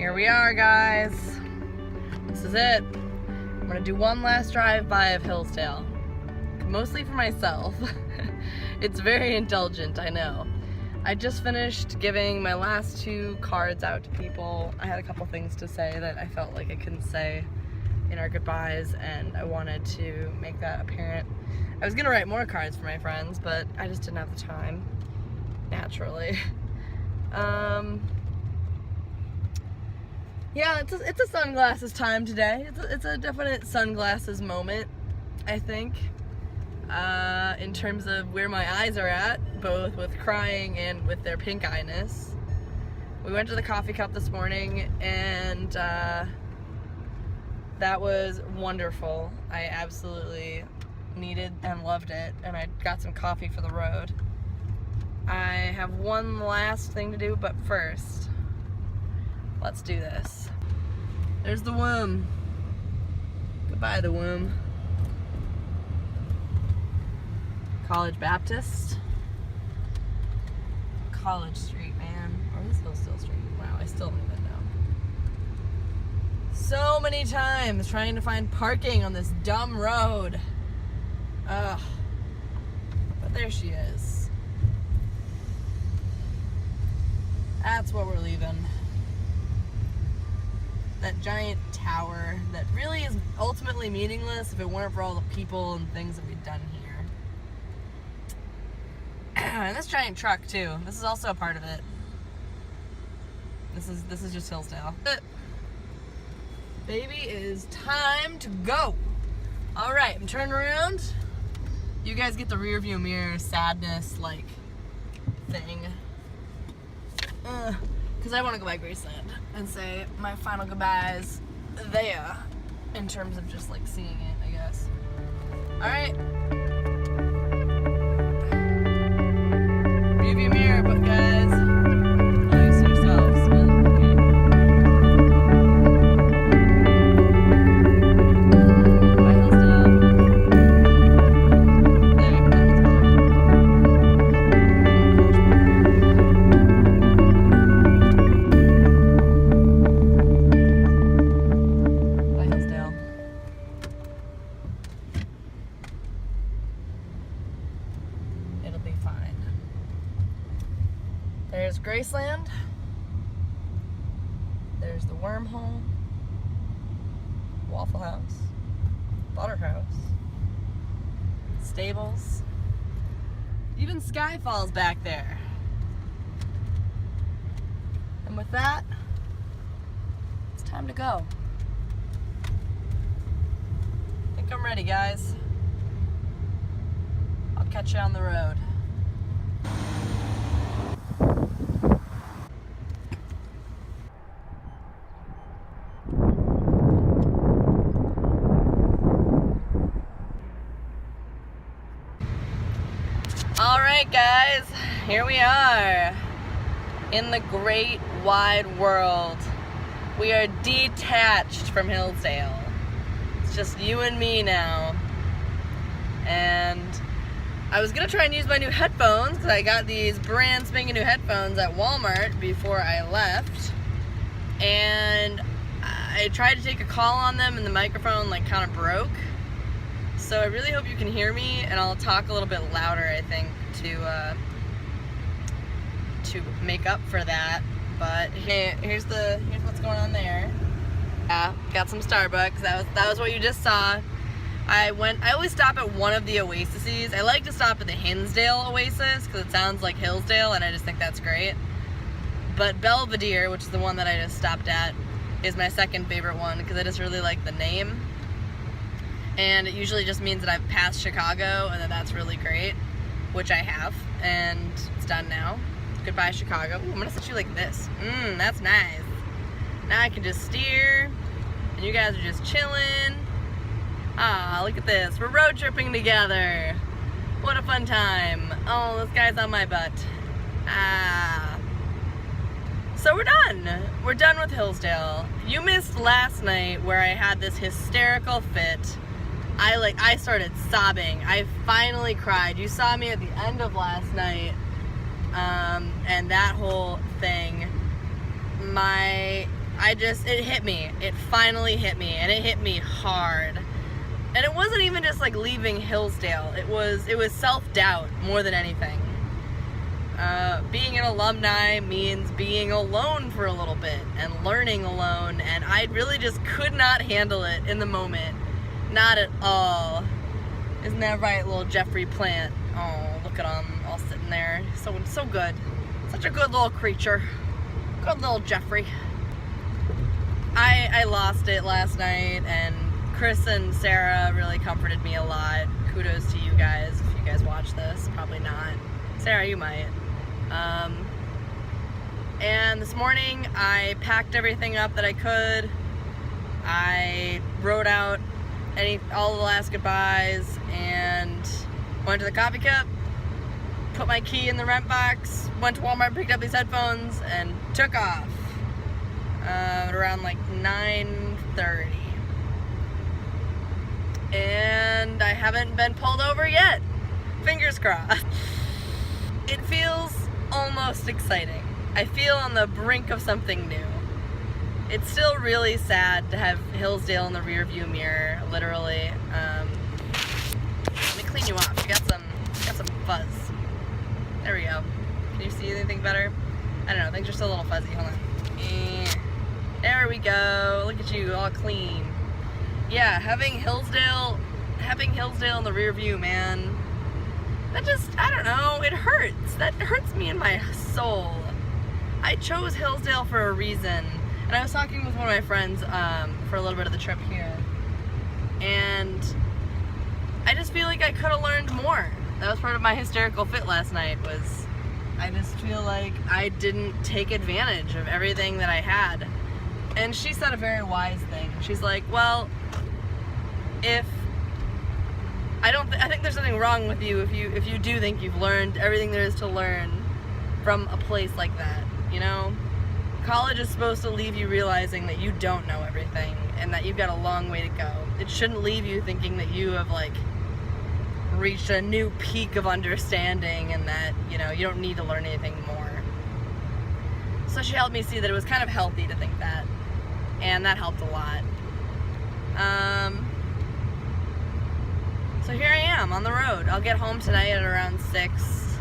Here we are, guys. This is it. I'm gonna do one last drive-by of Hillsdale. Mostly for myself. It's very indulgent, I know. I just finished giving my last 2 cards out to people. I had a couple things to say that I felt like I couldn't say in our goodbyes, and I wanted to make that apparent. I was gonna write more cards for my friends, but I just didn't have the time, naturally. Yeah, it's a sunglasses time today. It's a definite sunglasses moment, I think, in terms of where my eyes are at, both with crying and with their pink eye-ness. We went to the coffee cup this morning, and that was wonderful. I absolutely needed and loved it, and I got some coffee for the road. I have one last thing to do, but first, let's do this. There's the womb. Goodbye, the womb. College Baptist. College Street, man. Or is Hillsdale Street? Wow, I still don't even know. So many times trying to find parking on this dumb road. Ugh. But there she is. That's what we're leaving. That giant tower that really is ultimately meaningless if it weren't for all the people and things that we've done here. And this giant truck too. This is also a part of it. This is just Hillsdale. But baby, it is time to go. All right, I'm turning around. You guys get the rear view mirror sadness like thing. Because I want to go by Graceland and say my final goodbyes there, in terms of just like seeing it, I guess. All right. Rearview mirror, but guys, nice yourselves. There's Graceland. There's the Wormhole, Waffle House, Butter House, Stables, even Skyfall's back there. And with that, it's time to go. I think I'm ready, guys. I'll catch you on the road. Alright guys, here we are in the great wide world. We are detached from Hillsdale. It's just you and me now. And I was gonna try and use my new headphones because I got these brand spanking new headphones at Walmart before I left. And I tried to take a call on them and the microphone like kind of broke. So I really hope you can hear me, and I'll talk a little bit louder, I think, to make up for that. But here's what's going on there. Yeah, got some Starbucks. That was what you just saw. I always stop at one of the Oases. I like to stop at the Hillsdale Oasis because it sounds like Hillsdale, and I just think that's great. But Belvedere, which is the one that I just stopped at, is my second favorite one because I just really like the name. And it usually just means that I've passed Chicago and that's really great, which I have, and it's done now. Goodbye, Chicago. Ooh, I'm gonna sit you like this. That's nice. Now I can just steer, and you guys are just chilling. Ah, look at this. We're road tripping together. What a fun time. Oh, this guy's on my butt. Ah. So we're done. We're done with Hillsdale. You missed last night where I had this hysterical fit. I started sobbing. I finally cried. You saw me at the end of last night, and that whole thing. My it hit me. It finally hit me, and it hit me hard. And it wasn't even just like leaving Hillsdale. It was self-doubt more than anything. Being an alumni means being alone for a little bit and learning alone, and I really just could not handle it in the moment. Not at all. Isn't that right, little Jeffrey Plant? Oh, look at him all sitting there. So good. Such a good little creature. Good little Jeffrey. I lost it last night, and Chris and Sarah really comforted me a lot. Kudos to you guys if you guys watch this. Probably not. Sarah, you might. And this morning I packed everything up that I could. I wrote out all the last goodbyes and went to the coffee cup, put my key in the rent box, went to Walmart, picked up these headphones, and took off at around like 9:30. And I haven't been pulled over yet. Fingers crossed. It feels almost exciting. I feel on the brink of something new. It's still really sad to have Hillsdale in the rearview mirror, literally. Let me clean you off. You got some fuzz. There we go. Can you see anything better? I don't know. Things are still a little fuzzy. Hold on. There we go. Look at you, all clean. Yeah, having Hillsdale in the rearview, man. That just, I don't know. It hurts. That hurts me in my soul. I chose Hillsdale for a reason. And I was talking with one of my friends for a little bit of the trip here. And I just feel like I could have learned more. That was part of my hysterical fit last night, was I just feel like I didn't take advantage of everything that I had. And she said a very wise thing. She's like, well, I think there's something wrong with you if you do think you've learned everything there is to learn from a place like that, you know? College is supposed to leave you realizing that you don't know everything and that you've got a long way to go. It shouldn't leave you thinking that you have like reached a new peak of understanding and that, you know, you don't need to learn anything more. So she helped me see that it was kind of healthy to think that, and that helped a lot. So here I am on the road. I'll get home tonight at around 6,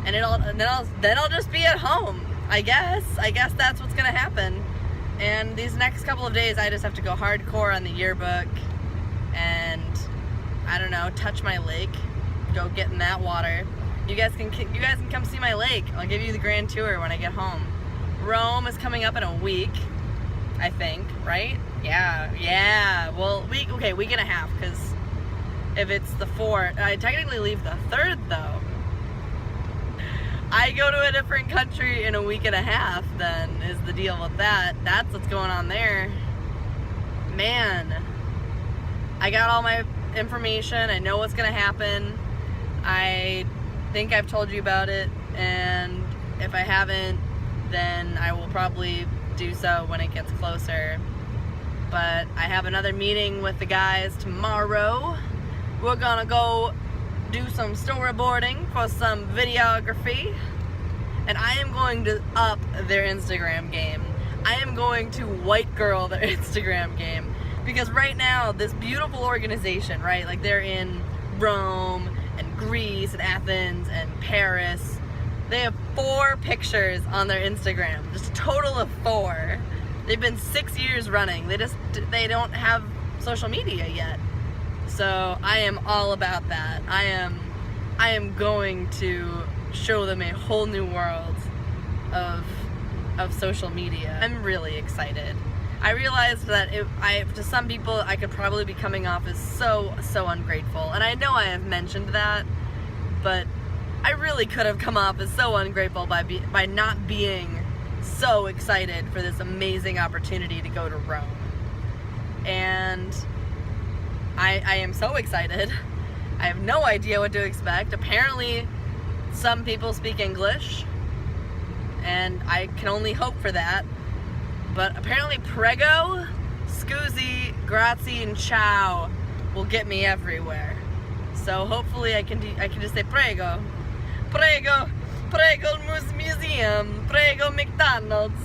and then I'll just be at home. I guess that's what's gonna happen. And these next couple of days, I just have to go hardcore on the yearbook, and I don't know, touch my lake, go get in that water. You guys can come see my lake. I'll give you the grand tour when I get home. Rome is coming up in a week, I think, right? Yeah. Well, week and a half, because if it's the 4th, I technically leave the 3rd though. I go to a different country in a week and a half, then is the deal with that. That's what's going on there. Man, I got all my information. I know what's gonna happen. I think I've told you about it, and if I haven't, then I will probably do so when it gets closer. But I have another meeting with the guys tomorrow. We're gonna go do some storyboarding for some videography, and I am going to up their Instagram game. I am going to white girl their Instagram game, because right now this beautiful organization, right, like they're in Rome and Greece and Athens and Paris. They have 4 pictures on their Instagram, just a total of 4. They've been 6 years running. They don't have social media yet. So I am all about that. I am going to show them a whole new world of social media. I'm really excited. I realized that to some people I could probably be coming off as so ungrateful, and I know I have mentioned that, but I really could have come off as so ungrateful by not being so excited for this amazing opportunity to go to Rome. And I am so excited. I have no idea what to expect. Apparently, some people speak English, and I can only hope for that. But apparently prego, scusi, grazie, and ciao will get me everywhere. So hopefully I can just say prego, museum, prego McDonald's,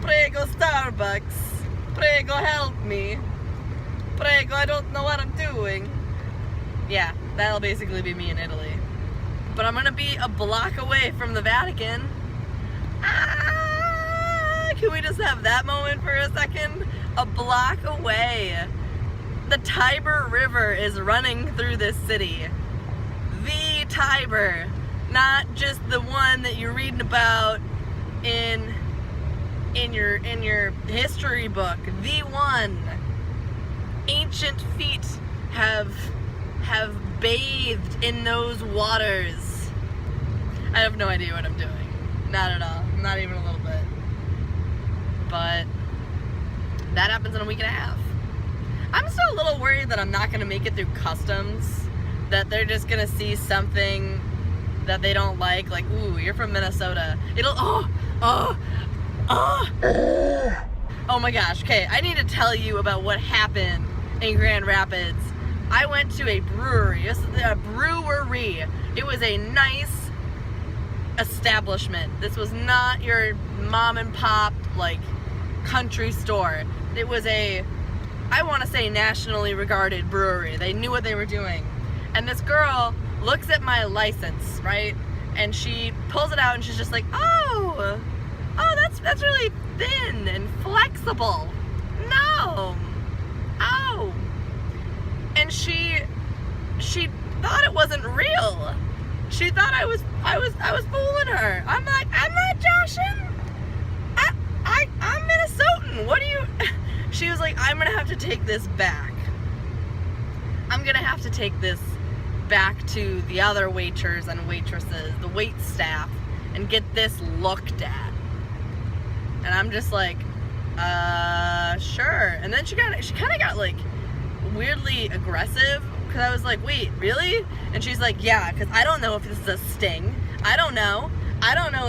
Prego Starbucks. Prego help me. Prego, I don't know what I'm doing. Yeah, that'll basically be me in Italy. But I'm gonna be a block away from the Vatican. Can we just have that moment for a second? A block away. The Tiber River is running through this city. The Tiber. Not just the one that you're reading about in your history book. The one. Ancient feet have bathed in those waters. I have no idea what I'm doing. Not at all. Not even a little bit. But that happens in a week and a half. I'm still a little worried that I'm not going to make it through customs. That they're just going to see something that they don't like. Like, ooh, you're from Minnesota. Oh my gosh. Okay, I need to tell you about what happened in Grand Rapids. I went to a brewery. It was a nice establishment. This was not your mom and pop, like, country store. It was a, I want to say, nationally regarded brewery. They knew what they were doing. And this girl looks at my license, right? And she pulls it out and she's just like, oh, that's really thin and flexible. No. Oh. And she thought it wasn't real. She thought I was fooling her. I'm like, I'm not joshing. I'm Minnesotan. What do you? She was like, I'm gonna have to take this back. I'm gonna have to take this back to the other waiters and waitresses, the wait staff, and get this looked at. And I'm just like, sure. And then she kind of got like weirdly aggressive, because I was like, wait, really? And she's like, yeah, because I don't know if this is a sting. I don't know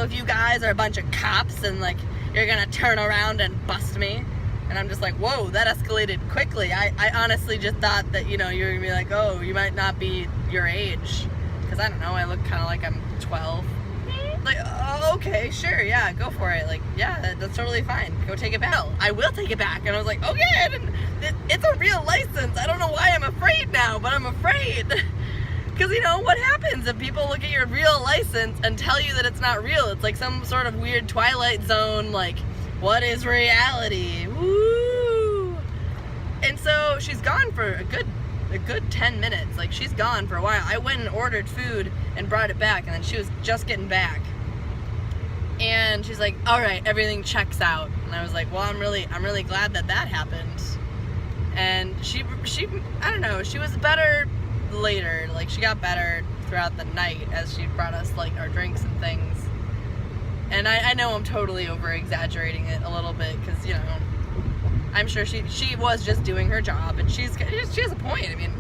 if you guys are a bunch of cops and like you're gonna turn around and bust me. And I'm just like, whoa, that escalated quickly. I honestly just thought that, you know, you were gonna be like, oh, you might not be your age, because I don't know, I look kind of like I'm 12. Like, oh, okay, sure, yeah, go for it. Like, yeah, that's totally fine. Go take it back. I will take it back. And I was like, okay, it's a real license. I don't know why I'm afraid now, but I'm afraid. Because, you know, what happens if people look at your real license and tell you that it's not real? It's like some sort of weird Twilight Zone, like, what is reality? Woo! And so she's gone for a good 10 minutes. Like, she's gone for a while. I went and ordered food and brought it back, and then she was just getting back. And she's like, all right, everything checks out. And I was like, well, I'm really glad that happened. And she I don't know, she was better later. Like, she got better throughout the night as she brought us like our drinks and things. And I know I'm totally over exaggerating it a little bit, because, you know, I'm sure she was just doing her job, and she has a point. I mean,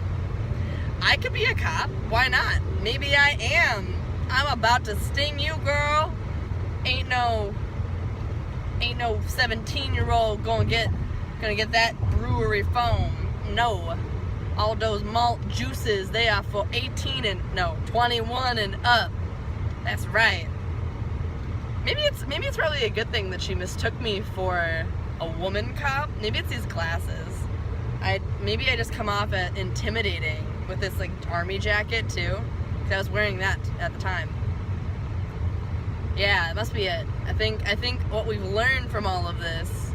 I could be a cop. Why not? Maybe I am. I'm about to sting you, girl. Ain't no 17-year-old gonna get that brewery foam. No. All those malt juices, they are for 21 and up. That's right. Maybe it's probably a good thing that she mistook me for a woman cop. Maybe it's these glasses. Maybe I just come off as intimidating with this like army jacket too, because I was wearing that at the time. Yeah, it must be it. I think what we've learned from all of this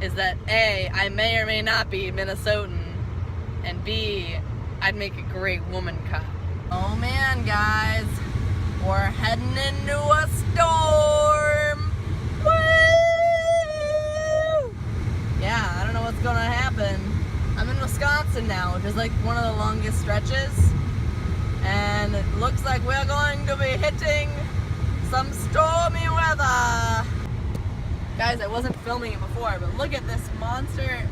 is that A, I may or may not be Minnesotan, and B, I'd make a great woman cop. Oh man, guys, we're heading into a storm. Woo! Yeah, I don't know what's gonna happen. I'm in Wisconsin now, which is like one of the longest stretches, and it looks like we're going to be hitting some stormy weather. Guys, I wasn't filming it before, but look at this monster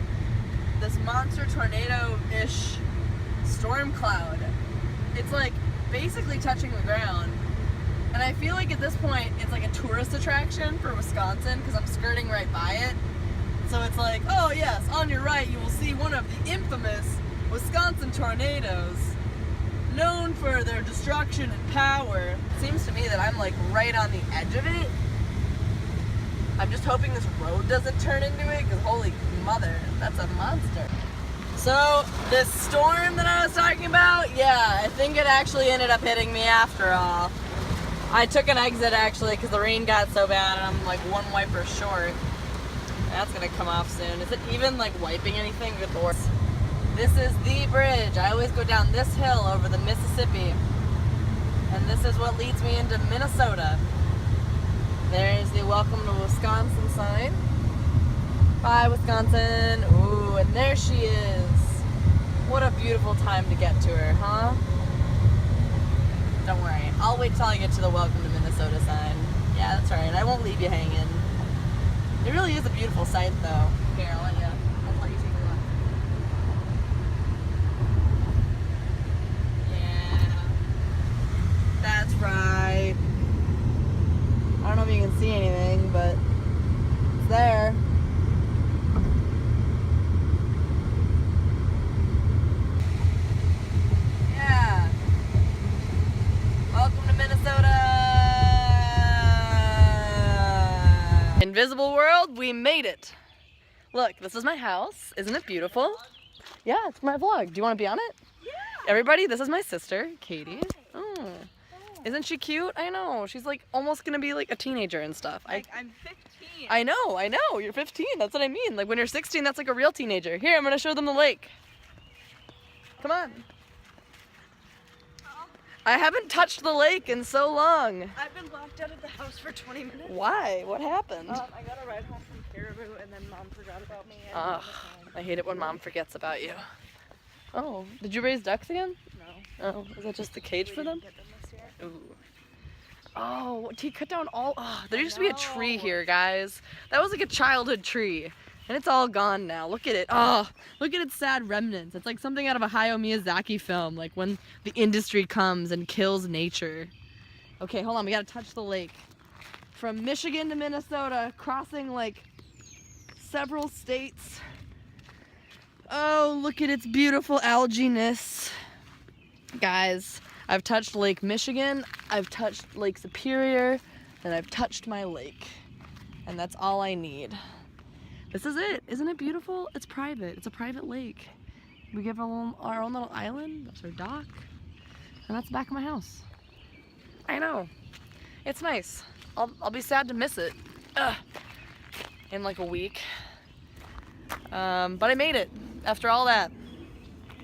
tornado-ish storm cloud. It's like basically touching the ground. And I feel like at this point, it's like a tourist attraction for Wisconsin, because I'm skirting right by it. So it's like, oh yes, on your right you will see one of the infamous Wisconsin tornadoes, known for their destruction and power. It seems to me that I'm like right on the edge of it. I'm just hoping this road doesn't turn into it, because holy mother, that's a monster. So, this storm that I was talking about, yeah, I think it actually ended up hitting me after all. I took an exit actually, because the rain got so bad and I'm like one wiper short. That's gonna come off soon. Is it even like wiping anything? Good Lord. This is the bridge. I always go down this hill over the Mississippi. And this is what leads me into Minnesota. There's the welcome to Wisconsin sign. Bye, Wisconsin. Ooh, and there she is. What a beautiful time to get to her, huh? Don't worry. I'll wait till I get to the welcome to Minnesota sign. Yeah, that's right. I won't leave you hanging. It really is a beautiful sight, though. Here, I'll let you take a look. Yeah. That's right. I don't know if you can see anything, but it's there. Yeah. Welcome to Minnesota. Invisible world, we made it. Look, this is my house. Isn't it beautiful? Yeah, it's my vlog. Do you want to be on it? Yeah. Everybody, this is my sister, Katie. Oh. Isn't she cute? I know. She's like almost gonna be like a teenager and stuff. I'm 15. I know. You're 15. That's what I mean. Like when you're 16, that's like a real teenager. Here, I'm gonna show them the lake. Come on. I haven't touched the lake in so long. I've been locked out of the house for 20 minutes. Why? What happened? I got a ride home from Caribou and then Mom forgot about me. Ugh, I hate it when Mom forgets about you. Oh, did you raise ducks again? No. Oh, is that just the cage for them? Get them this year. Ooh. Oh, he cut down all. Oh, there used to be a tree here, guys. That was like a childhood tree. And it's all gone now. Look at it. Oh, look at its sad remnants. It's like something out of a Hayao Miyazaki film, like when the industry comes and kills nature. Okay, hold on. We gotta touch the lake. From Michigan to Minnesota, crossing like several states. Oh, look at its beautiful algae-ness. Guys, I've touched Lake Michigan, I've touched Lake Superior, and I've touched my lake. And that's all I need. This is it. Isn't it beautiful? It's private. It's a private lake. We give our own little island. That's our dock. And that's the back of my house. I know. It's nice. I'll be sad to miss it. In like a week. But I made it. After all that.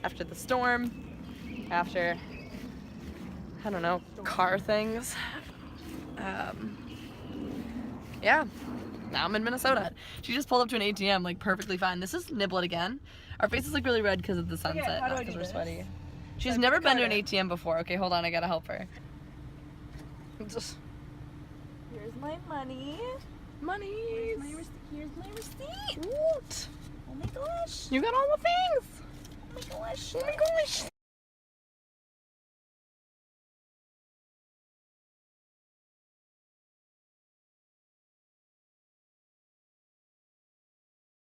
After the storm. After, I don't know, car things. Yeah. Now I'm in Minnesota. She just pulled up to an ATM, like perfectly fine. This is Niblet again. Our faces look really red because of the sunset, not because we're sweaty. She's never been to an ATM before. Okay, hold on, I gotta help her. Here's my money. Money. Here's my receipt. What? Oh my gosh. You got all the things. Oh my gosh. Oh my gosh.